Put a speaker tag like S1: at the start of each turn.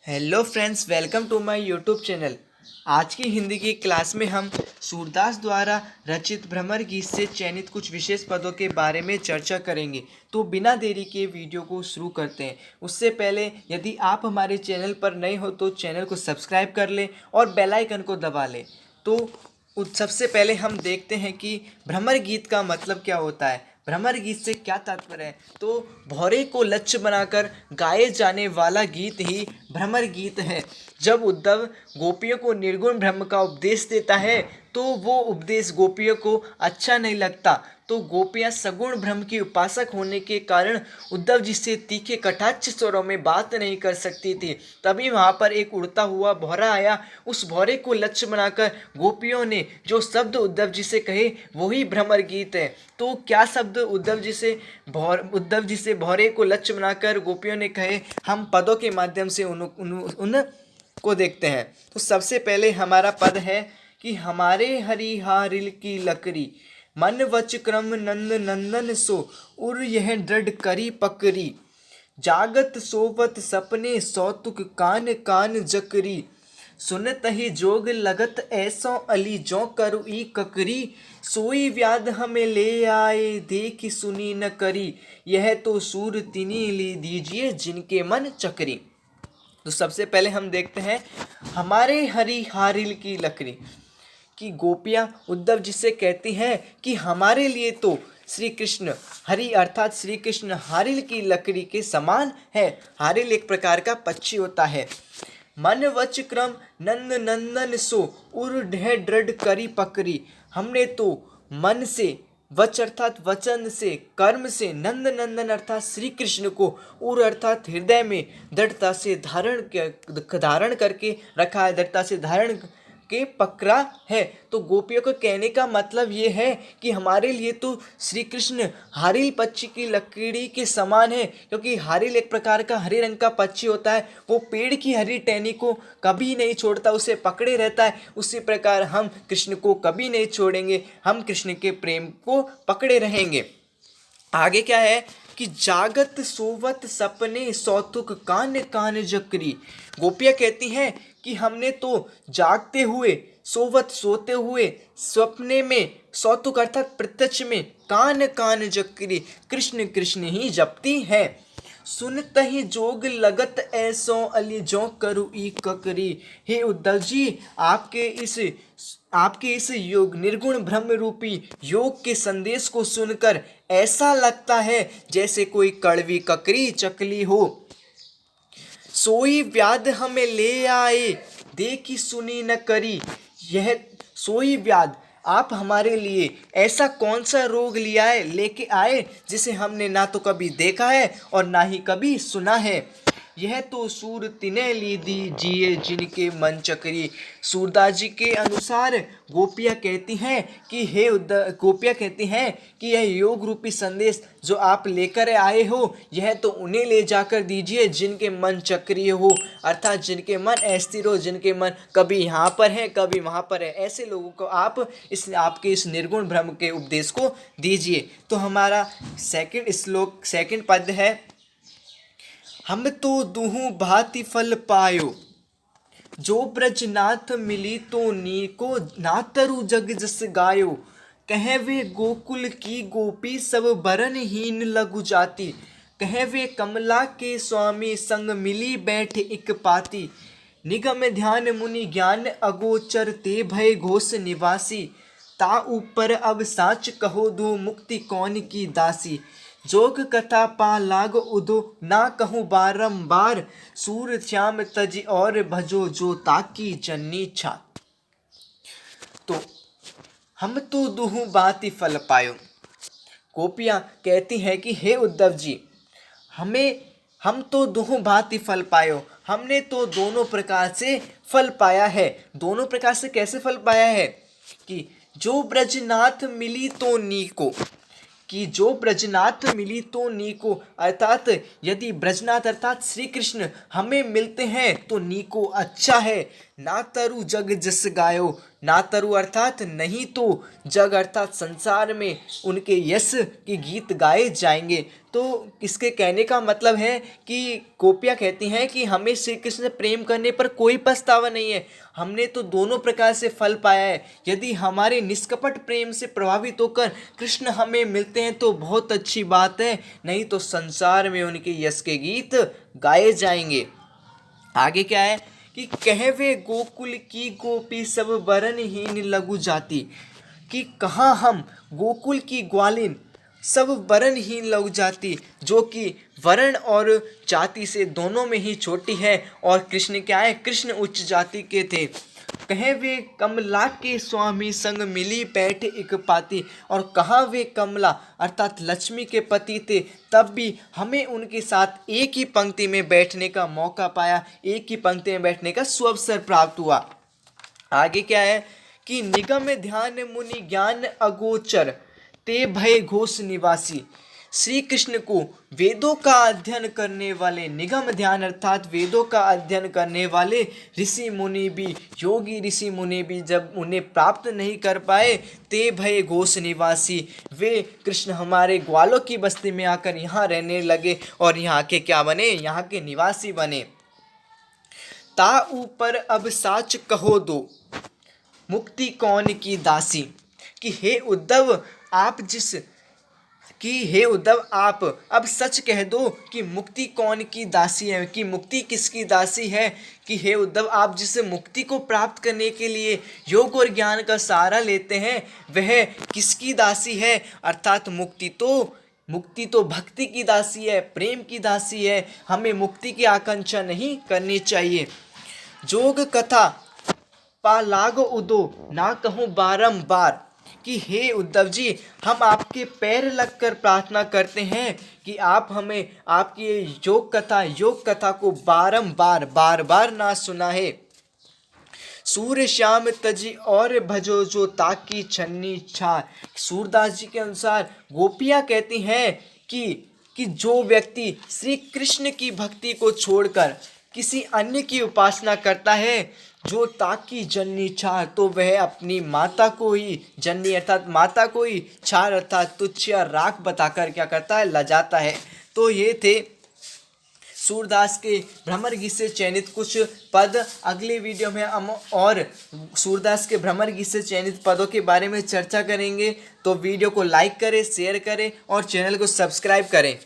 S1: Hello friends, welcome to my YouTube channel. आज की हिंदी की क्लास में हम सूरदास द्वारा रचित भ्रमर गीत से चयनित कुछ विशेष पदों के बारे में चर्चा करेंगे। तो बिना देरी के वीडियो को शुरू करते हैं। उससे पहले यदि आप हमारे चैनल पर नए हो तो चैनल को सब्सक्राइब कर लें और बेल आइकन को दबा लें। तो सबसे पहले हम देखते हैं कि भ्रमर गीत का मतलब क्या होता है। भ्रमर गीत से क्या तात्पर्य है? तो भौरे को लक्ष्य बनाकर गाए जाने वाला गीत ही भ्रमर गीत है। जब उद्धव गोपियों को निर्गुण ब्रह्म का उपदेश देता है तो वो उपदेश गोपियों को अच्छा नहीं लगता। तो गोपियाँ सगुण ब्रह्म की उपासक होने के कारण उद्धव जी से तीखे कटाक्ष स्वरों में बात नहीं कर सकती थी। तभी वहाँ पर एक उड़ता हुआ भौरा आया। उस भौरे को लक्ष्य बनाकर गोपियों ने जो शब्द उद्धव जी से कहे वही भ्रमर गीत है। तो क्या शब्द उद्धव जी से भौरे को लक्ष्य बनाकर गोपियों ने कहे, हम पदों के माध्यम से उन को देखते हैं। तो सबसे पहले हमारा पद है कि हमारे हरिहारिल की लकड़ी मन वच क्रम नंद नंदन सो उर यह दृढ़ करी पकड़ी जागत सोवत सपने सौतुक कान कान जकरी सुनत ही जोग लगत ऐसो अली जो करु ई ककरी सोई व्याध हमें ले आए देखी सुनी न करी यह तो सूर तिनी ली दीजिए जिनके मन चकरी। तो सबसे पहले हम देखते हैं हमारे हरी हारिल की लकड़ी की गोपियाँ उद्धव जी से कहती हैं कि हमारे लिए तो श्री कृष्ण हरि अर्थात श्री कृष्ण हारिल की लकड़ी के समान है। हारिल एक प्रकार का पक्षी होता है। मन वच क्रम नंद नंदन सो उर ढह दृढ़ करी पकड़ी, हमने तो मन से वच अर्थात वचन से कर्म से नंद नंदन अर्थात श्री कृष्ण को उर अर्थात हृदय में दृढ़ता से धारण करके रखा है, दृढ़ता से धारण के पकड़ा है। तो गोपियों को कहने का मतलब ये है कि हमारे लिए तो श्री कृष्ण हारिल पक्षी की लकड़ी के समान है, क्योंकि हारिल एक प्रकार का हरे रंग का पक्षी होता है। वो पेड़ की हरी टहनी को कभी नहीं छोड़ता, उसे पकड़े रहता है। उसी प्रकार हम कृष्ण को कभी नहीं छोड़ेंगे, हम कृष्ण के प्रेम को पकड़े रहेंगे। आगे क्या है कि जागत सोवत सपने सौतुक कान कान जकरी। गोपियाँ कहती हैं कि हमने तो जागते हुए सोवत सोते हुए स्वप्ने में सौतुक अर्थात प्रत्यक्ष में कान कान जकरी कृष्ण कृष्ण ही जपती है। सुनत ही जोग लगत ऐसो अली जो करु ई ककरी। हे उद्धव जी, आपके इस योग निर्गुण ब्रह्म रूपी योग के संदेश को सुनकर ऐसा लगता है जैसे कोई कड़वी ककरी चकली हो। सोई व्याध हमें ले आए देखी सुनी न करी, यह सोई व्याध आप हमारे लिए ऐसा कौन सा रोग लेके आए जिसे हमने ना तो कभी देखा है और ना ही कभी सुना है। यह तो सूर तिने ली दीजिए जिनके मन चकरी। सूरदास जी के अनुसार गोपियाँ कहती हैं कि यह योग रूपी संदेश जो आप लेकर आए हो यह तो उन्हें ले जाकर दीजिए जिनके मन चक्रीय हो, अर्थात जिनके मन अस्थिर हो, जिनके मन कभी यहाँ पर है कभी वहाँ पर है। ऐसे लोगों को आप आपके इस निर्गुण ब्रह्म के उपदेश को दीजिए। तो हमारा सेकंड पद है, हम तो दुहु भांति फल पायो जो ब्रजनाथ मिली तो नीको नातरु जग जस गायो। कहे वे गोकुल की गोपी सब बरनहीन लघु जाति, कहे वे कमला के स्वामी संग मिली बैठ इक पाती। निगम ध्यान मुनि ज्ञान अगोचर ते भय घोष निवासी, ता ऊपर अब साच कहो दो मुक्ति कौन की दासी। जोग कथा पा लाग उदो ना कहूँ बारंबार, सूर श्याम तज और भजो जो ताकी जननी छा। तो हम तो दुहु बाती फल पायो, गोपियाँ कहती हैं कि हे उद्धव जी, हम तो दुहु भांति फल पायो, हमने तो दोनों प्रकार से फल पाया है। दोनों प्रकार से कैसे फल पाया है कि जो ब्रजनाथ मिली तो नीको, अर्थात यदि ब्रजनाथ अर्थात श्री कृष्ण हमें मिलते हैं तो नीको अच्छा है। ना तरु जग जस गायो, ना तरु अर्थात नहीं तो जग अर्थात संसार में उनके यश के गीत गाए जाएंगे। तो इसके कहने का मतलब है कि गोपियाँ कहती हैं कि हमें श्री कृष्ण से प्रेम करने पर कोई पछतावा नहीं है, हमने तो दोनों प्रकार से फल पाया है। यदि हमारे निष्कपट प्रेम से प्रभावित होकर कृष्ण हमें मिलते हैं तो बहुत अच्छी बात है, नहीं तो संसार में उनके यश के गीत गाए जाएंगे। आगे क्या है कि कहवे गोकुल की गोपी सब बरनहीन लघु जाति, कि कहाँ हम गोकुल की ग्वालिन सब वरणहीन लघु जाति, जो कि वर्ण और जाति से दोनों में ही छोटी है, और कृष्ण क्या है, कृष्ण उच्च जाति के थे। कहे वे कमला के स्वामी संग मिली बैठ एक पाती, और कहाँ वे कमला अर्थात लक्ष्मी के पति थे, तब भी हमें उनके साथ एक ही पंक्ति में बैठने का मौका पाया, एक ही पंक्ति में बैठने का सुअवसर प्राप्त हुआ। आगे क्या है कि निगम ध्यान मुनि ज्ञान अगोचर, ते भय घोष निवासी। श्री कृष्ण को वेदों का अध्ययन करने वाले, निगम ध्यान अर्थात वेदों का अध्ययन करने वाले ऋषि मुनि भी, योगी ऋषि मुनि भी जब उन्हें प्राप्त नहीं कर पाए, ते भय घोष निवासी, वे कृष्ण हमारे ग्वालों की बस्ती में आकर यहाँ रहने लगे और यहाँ के क्या बने, यहाँ के निवासी बने। ता ऊपर अब साच कहो दो, मुक्ति कौन की दासी, कि हे उद्धव आप अब सच कह दो कि मुक्ति कौन की दासी है, कि मुक्ति किसकी दासी है, कि हे उद्धव आप जिस मुक्ति को प्राप्त करने के लिए योग और ज्ञान का सहारा लेते हैं वह किसकी दासी है। अर्थात मुक्ति तो भक्ति की दासी है, प्रेम की दासी है, हमें मुक्ति की आकांक्षा नहीं करनी चाहिए। जोग कथा पा लागो उदो, ना कहूँ बारंबार, कि हे उद्धव जी हम आपके पैर लगकर प्रार्थना करते हैं कि आप हमें आपकी योग कथा को बार बार ना सुनाए। सूर्य श्याम तजी और भजो जो ताकी छन्नी छार। सूरदास जी के अनुसार गोपियाँ कहती हैं कि जो व्यक्ति श्री कृष्ण की भक्ति को छोड़कर किसी अन्य की उपासना करता है, जो ताकी जन्नी छार, तो वह अपनी माता को ही, जन्नी अर्थात माता को ही, छार अर्थात तुच्छ या राख बताकर क्या करता है, लजाता है। तो ये थे सूरदास के भ्रमर गीत से चयनित कुछ पद। अगले वीडियो में हम और सूरदास के भ्रमर गीत से चयनित पदों के बारे में चर्चा करेंगे। तो वीडियो को लाइक करें, शेयर करें और चैनल को सब्सक्राइब करें।